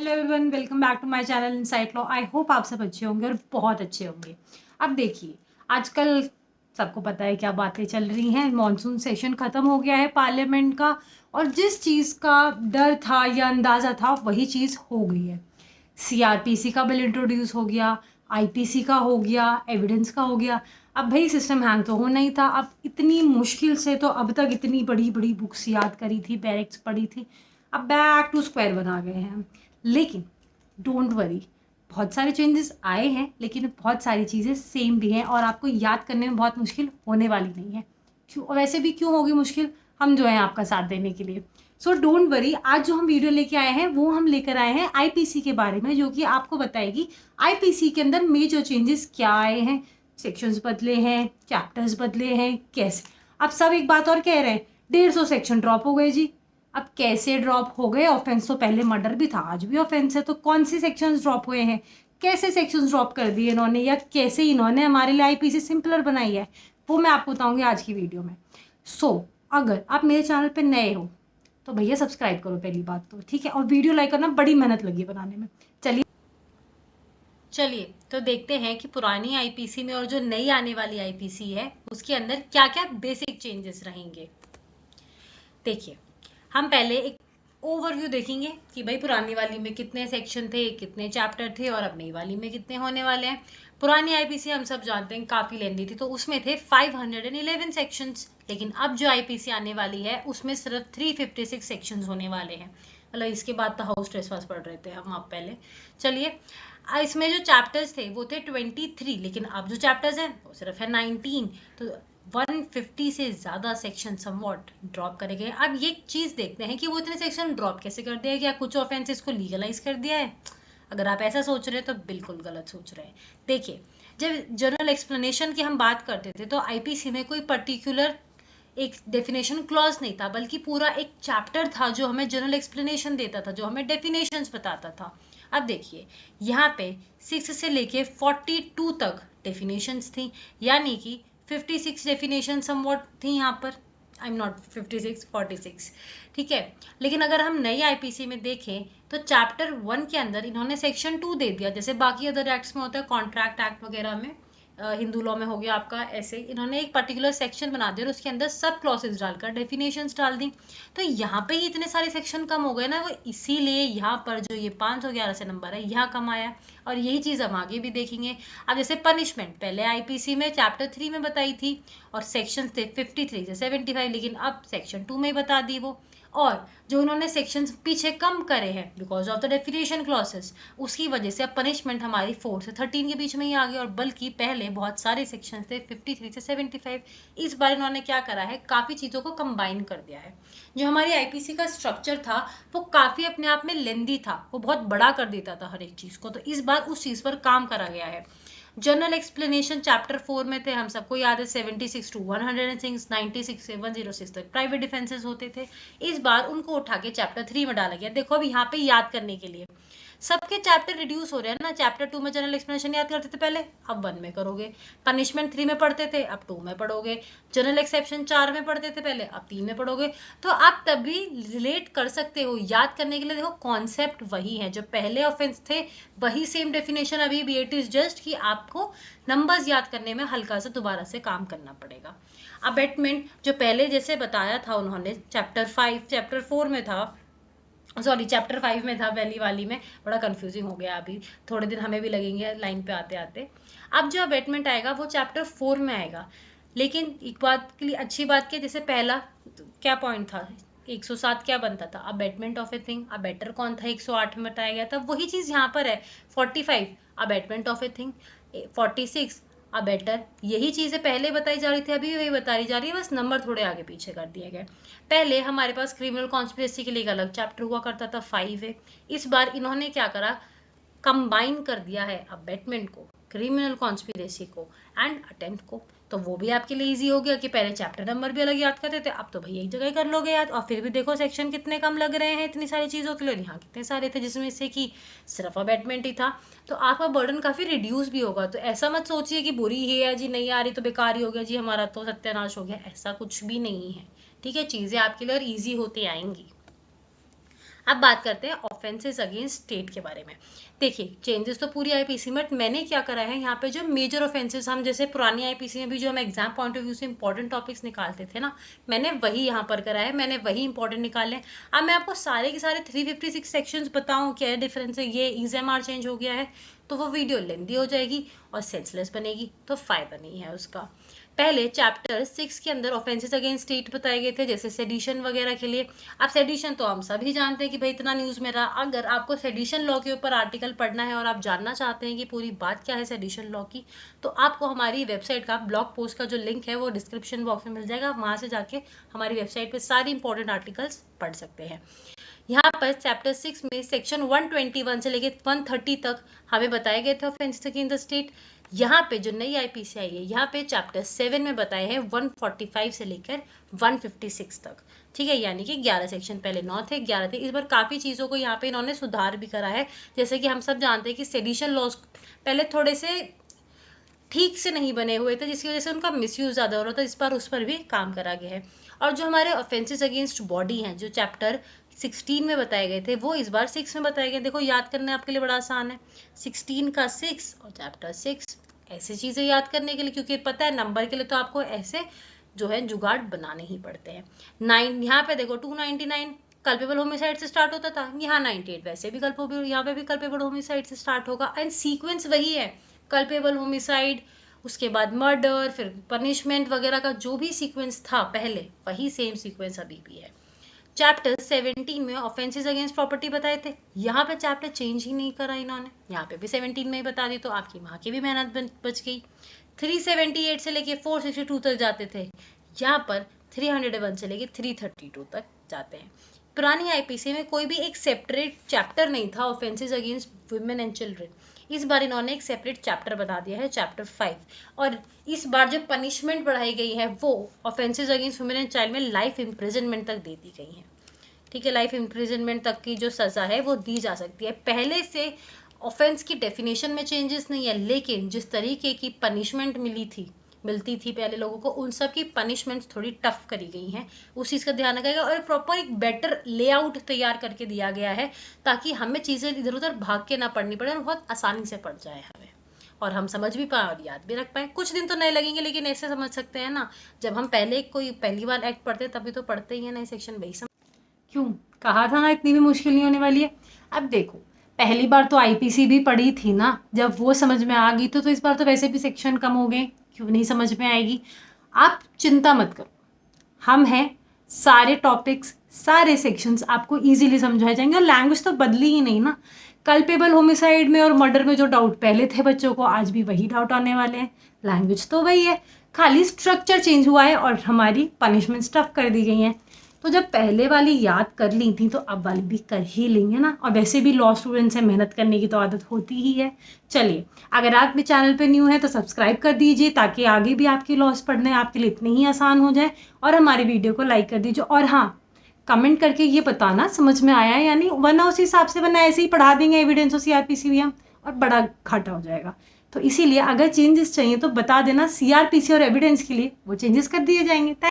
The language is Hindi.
Hello everyone, welcome back to my channel insight law. I hope आप सब अच्छे होंगे और बहुत अच्छे होंगे। अब देखिए, आजकल सबको पता है क्या बातें चल रही हैं। मॉनसून सेशन खत्म हो गया है पार्लियामेंट का, और जिस चीज़ का डर था या अंदाज़ा था वही चीज़ हो गई है। सीआरपीसी का बिल इंट्रोड्यूस हो गया, आईपीसी का हो गया, एविडेंस का हो गया। अब भाई सिस्टम हैंग तो होना ही था। अब इतनी मुश्किल से तो अब तक इतनी बड़ी बड़ी बुक्स याद करी थी, बैरिक्स पढ़ी थी, अब बैक टू स्क्वायर वन आ गए हैं हम। लेकिन डोंट वरी, बहुत सारे चेंजेस आए हैं लेकिन बहुत सारी चीज़ें सेम भी हैं और आपको याद करने में बहुत मुश्किल होने वाली नहीं है। क्यों वैसे भी क्यों होगी मुश्किल, हम जो हैं आपका साथ देने के लिए। सो डोंट वरी, आज जो हम वीडियो लेके आए हैं वो हम लेकर आए हैं आईपीसी के बारे में, जो कि आपको बताएगी आईपीसी के अंदर मेजर चेंजेस क्या आए हैं, सेक्शंस बदले हैं, चैप्टर्स बदले हैं, कैसे। अब सब एक बात और कह रहे हैं, 150 सेक्शन ड्रॉप हो गए जी। अब कैसे ड्रॉप हो गए? ऑफेंस तो पहले मर्डर भी था, आज भी ऑफेंस है, तो कौन सी सेक्शंस ड्रॉप हुए हैं, कैसे सेक्शंस ड्रॉप कर दिए इन्होंने, या कैसे इन्होंने हमारे लिए आईपीसी सिंपलर बनाई है, वो मैं आपको बताऊंगी आज की वीडियो में। अगर आप मेरे चैनल पे नए हो तो भैया सब्सक्राइब करो, पहली बात तो ठीक है, और वीडियो लाइक करना, बड़ी मेहनत लगी है बनाने में। चलिए तो देखते हैं कि पुरानी आईपीसी में और जो नई आने वाली आईपीसी है उसके अंदर क्या क्या बेसिक चेंजेस रहेंगे। देखिए, हम पहले एक ओवरव्यू देखेंगे कि भाई पुरानी वाली में कितने सेक्शन थे, कितने चैप्टर थे, और अब नई वाली में कितने होने वाले हैं। पुरानी आईपीसी हम सब जानते हैं काफी लेंदी थी, तो उसमें थे 511 सेक्शंस, लेकिन अब जो आईपीसी आने वाली है उसमें सिर्फ 356 सेक्शंस होने वाले हैं। मतलब इसके बाद तो हाउस ट्रेसपास पढ़ रहे थे हम आप पहले। चलिए, इसमें जो चैप्टर्स थे वो थे 23, लेकिन अब जो चैप्टर्स हैं वो सिर्फ है 19। तो 150 से ज्यादा सेक्शन समवॉट ड्रॉप करे गए। अब ये चीज देखते हैं कि वो इतने सेक्शन ड्रॉप कैसे कर दिया, क्या कुछ ऑफेंसेस को लीगलाइज कर दिया है। अगर आप ऐसा सोच रहे हैं तो बिल्कुल गलत सोच रहे हैं। देखिए, जब जनरल एक्सप्लेनेशन की हम बात करते थे तो आईपीसी में कोई पर्टिकुलर एक डेफिनेशन क्लॉज नहीं था, बल्कि पूरा एक चैप्टर था जो हमें जनरल एक्सप्लेनेशन देता था, जो हमें डेफिनेशंस बताता था। अब देखिए, यहाँ पे 6 से लेके 42 तक डेफिनेशंस थी, यानी कि 56 डेफिनेशन समवॉट थी यहाँ पर। आई एम नॉट 56, 46, ठीक है। लेकिन अगर हम नई आईपीसी में देखें तो चैप्टर 1 के अंदर इन्होंने सेक्शन 2 दे दिया, जैसे बाकी अदर एक्ट्स में होता है, कॉन्ट्रैक्ट एक्ट वगैरह में, हिंदू लॉ में हो गया आपका, ऐसे इन्होंने एक पर्टिकुलर सेक्शन बना दिया और उसके अंदर सब क्लॉसेस डालकर डेफिनेशंस डाल दी। तो यहाँ पे ही इतने सारे सेक्शन कम हो गए ना, वो इसीलिए यहाँ पर जो ये 511 से नंबर है यहाँ कम आया। और यही चीज हम आगे भी देखेंगे। अब जैसे पनिशमेंट पहले आईपीसी में चैप्टर 3 में बताई थी और सेक्शन थे 53 से 75, लेकिन अब सेक्शन 2 में बता दी वो। और जो उन्होंने सेक्शंस पीछे कम करे हैं because of the definition clauses, उसकी वजह से अब पनिशमेंट हमारी 4 से 13 के बीच में ही आ गई। और बल्कि पहले बहुत सारे सेक्शन थे 53 से 75, इस बार इन्होंने क्या करा है, काफी चीजों को कंबाइन कर दिया है। जो हमारी आईपीसी का स्ट्रक्चर था वो काफी अपने आप में लेंदी था, वो बहुत बड़ा कर देता था हर एक चीज को, तो इस बार उस चीज पर काम करा गया है। जनरल एक्सप्लेनेशन चैप्टर 4 में थे, हम सबको याद है, 76 to 106, 96 से 106 तक प्राइवेट डिफेंसेस होते थे। इस बार उनको उठा के चैप्टर 3 में डाला गया। देखो अब यहाँ पे याद करने के लिए सबके चैप्टर रिड्यूस हो रहे हैं ना। चैप्टर 2 में जनरल एक्सप्लेनेशन याद करते थे पहले, अब 1 में करोगे। पनिशमेंट 3 में पढ़ते थे, अब 2 में पढ़ोगे। जनरल एक्सेप्शन 4 में पढ़ते थे पहले, अब 3 में पढ़ोगे। तो आप तभी रिलेट कर सकते हो। याद करने के लिए देखो, कॉन्सेप्ट वही है, जो पहले ऑफेंस थे वही सेम डेफिनेशन अभी भी, इट इज जस्ट कि आपको नंबर्स याद करने में हल्का सा दोबारा से काम करना पड़ेगा। अबेटमेंट जो पहले जैसे बताया था उन्होंने, चैप्टर 5 चैप्टर 4 में था, सॉरी चैप्टर 5 में था पहली वाली में, बड़ा कंफ्यूजिंग हो गया। अभी थोड़े दिन हमें भी लगेंगे लाइन पे आते आते। अब जो अबेटमेंट आएगा वो चैप्टर 4 में आएगा। लेकिन एक बात के लिए अच्छी बात की, जैसे पहला क्या पॉइंट था, 107 क्या बनता था, abetment of a thing. Abettor कौन था, 108 में बताया गया था, वही चीज यहाँ पर है। 45 abetment of a thing, 46 abettor, यही चीजें पहले बताई जा रही थी, अभी वही बताई जा रही है, बस नंबर थोड़े आगे पीछे कर दिए गए। पहले हमारे पास क्रिमिनल कॉन्स्पिरेसी के लिए एक अलग चैप्टर हुआ करता था, 5 है। इस बार इन्होंने क्या करा, कंबाइन कर दिया है अबेटमेंट को, क्रिमिनल कॉन्स्पिरेसी को एंड अटेम्प्ट को। तो वो भी आपके लिए इजी हो गया कि पहले चैप्टर नंबर भी अलग याद करते थे, अब तो भाई एक जगह ही कर लोगे याद। और फिर भी देखो सेक्शन कितने कम लग रहे हैं इतनी सारी चीजों के लिए, यहाँ कितने सारे थे जिसमें से कि सिर्फ अबेटमेंट ही था। तो आपका बर्डन काफी रिड्यूस भी होगा। तो ऐसा मत सोचिए कि बुरी ही है जी, नहीं आ रही तो बेकार ही हो गया जी, हमारा तो सत्यानाश हो गया, ऐसा कुछ भी नहीं है। ठीक है, चीजें आपके लिए और ईजी होती आएंगी। अब बात करते हैं ऑफेंसेस अगेंस्ट स्टेट के बारे में। देखिए चेंजेस तो पूरी आईपीसी में, मैंने क्या करा है यहाँ पे जो मेजर ऑफेंसेस, हम जैसे पुरानी आईपीसी में भी जो हम एग्जाम पॉइंट ऑफ व्यू से इंपॉर्टेंट टॉपिक्स निकालते थे ना, मैंने वही यहाँ पर करा है, मैंने वही इंपॉर्टेंट निकाले हैं। अब मैं आपको सारे के सारे 356 सेक्शंस बताऊं क्या डिफरेंस है, ये EXAMR चेंज हो गया है, तो वो वीडियो लेंदी हो जाएगी और सेंसलेस बनेगी, तो फायदा नहीं है उसका। पहले चैप्टर 6 के अंदर ऑफेंसेस अगेंस्ट स्टेट बताए गए थे, जैसे सेडिशन वगैरह के लिए। अब सेडिशन तो हम सभी जानते हैं कि भाई इतना न्यूज में रहा। अगर आपको सेडिशन लॉ के ऊपर आर्टिकल पढ़ना है और आप जानना चाहते हैं कि पूरी बात क्या है सेडिशन लॉ की, तो आपको हमारी वेबसाइट का ब्लॉग पोस्ट का जो लिंक है वो डिस्क्रिप्शन बॉक्स में मिल जाएगा, वहां से जाके हमारी वेबसाइट पे सारी इंपॉर्टेंट आर्टिकल्स पढ़ सकते हैं। यहाँ पर चैप्टर 6 में सेक्शन 121 से लेकर 130 तक हमें बताए गए थे ऑफेंसेस अगेंस्ट द स्टेट। यहाँ पे जो नई आईपीसी आई है, यहाँ पे चैप्टर 7 में बताए हैं 145 से लेकर 156 तक, ठीक है, यानी कि 11 सेक्शन, पहले 9 थे 11 थे। इस बार काफी चीजों को यहाँ पे इन्होंने सुधार भी करा है, जैसे कि हम सब जानते हैं कि सेडिशन लॉज पहले थोड़े से ठीक से नहीं बने हुए थे, जिसकी वजह से उनका मिसयूज ज्यादा हो रहा था, इस बार उस पर भी काम करा गया है। और जो हमारे ऑफेंसेस अगेंस्ट बॉडी हैं, जो चैप्टर 16 में बताए गए थे, वो इस बार 6 में बताए गए। देखो याद करना आपके लिए बड़ा आसान है, 16 का 6 और चैप्टर 6, ऐसी चीजें याद करने के लिए, क्योंकि पता है नंबर के लिए तो आपको ऐसे जो है जुगाड़ बनाने ही पड़ते हैं। 9 यहाँ पे देखो 299 कल्पेबल होमिसाइड से स्टार्ट होता था, यहाँ 98 वैसे भी कल्पेबल, यहाँ पे भी कल्पेबल होमिसाइड से स्टार्ट होगा, एंड सीक्वेंस वही है, कल्पेबल होमिसाइड, उसके बाद मर्डर, फिर पनिशमेंट वगैरह का जो भी सीक्वेंस था पहले, वही सेम सीक्वेंस अभी भी है। चैप्टर 17 में ऑफेंसेस अगेंस्ट प्रॉपर्टी बताए थे, यहाँ पे चैप्टर चेंज ही नहीं करा इन्होंने, यहाँ पे भी 17 में ही बता दी, तो आपकी वहां की भी मेहनत बच गई। 378 से लेके 462 तक जाते थे, यहाँ पर 301 से लेके 332 तक जाते हैं। पुरानी आईपीसी में कोई भी एक सेपरेट चैप्टर नहीं था offences against women and children, इस बार इन्होंने एक सेपरेट चैप्टर बना दिया है, चैप्टर 5। और इस बार जो पनिशमेंट बढ़ाई गई है वो offences against women and child में लाइफ इम्प्रिजनमेंट तक दे दी गई है, ठीक है, लाइफ इम्प्रिजनमेंट तक की जो सजा है वो दी जा सकती है। पहले से ऑफेंस की डेफिनेशन में चेंजेस नहीं है, लेकिन जिस तरीके की पनिशमेंट मिलती थी पहले लोगों को, उन सब की पनिशमेंट थोड़ी टफ करी गई हैं, उस चीज का ध्यान रखा गया, और प्रॉपर एक बेटर लेआउट तैयार करके दिया गया है, ताकि हमें चीजें इधर उधर भाग के ना पढ़नी पड़े और बहुत आसानी से पढ़ जाए हमें, और हम समझ भी पाए और याद भी रख पाए। कुछ दिन तो नए लगेंगे, लेकिन ऐसे समझ सकते हैं ना, जब हम पहली बार एक्ट पढ़ते तभी तो पढ़ते ही है नए सेक्शन, वही क्यों कहा था ना इतनी भी मुश्किल नहीं होने वाली है। अब देखो पहली बार तो आईपीसी भी पढ़ी थी ना, जब वो समझ में आ गई तो इस बार तो वैसे भी सेक्शन कम हो गए, क्यों नहीं समझ में आएगी। आप चिंता मत करो, हम हैं, सारे टॉपिक्स सारे सेक्शंस आपको इजीली समझाए जाएंगे, और लैंग्वेज तो बदली ही नहीं ना। कल्पेबल होमिसाइड में और मर्डर में जो डाउट पहले थे बच्चों को, आज भी वही डाउट आने वाले हैं, लैंग्वेज तो वही है, खाली स्ट्रक्चर चेंज हुआ है और हमारी पनिशमेंट टफ कर दी गई हैं। तो जब पहले वाली याद कर ली थी तो अब वाली भी कर ही लेंगे ना, और वैसे भी लॉ स्टूडेंट से मेहनत करने की तो आदत होती ही है। चलिए, अगर आप भी चैनल पे न्यू है तो सब्सक्राइब कर दीजिए, ताकि आगे भी आपकी लॉस पढ़ने आपके लिए इतनी ही आसान हो जाए, और हमारी वीडियो को लाइक कर दीजिए, और हाँ कमेंट करके ये बताना समझ में आया है या नहीं, वरना उस हिसाब से वरना ऐसे ही पढ़ा देंगे एविडेंस और सीआरपीसी और बड़ा घाटा हो जाएगा। तो इसीलिए अगर चेंजेस चाहिए तो बता देना, सीआरपीसी और एविडेंस के लिए वो चेंजेस कर दिए जाएंगे।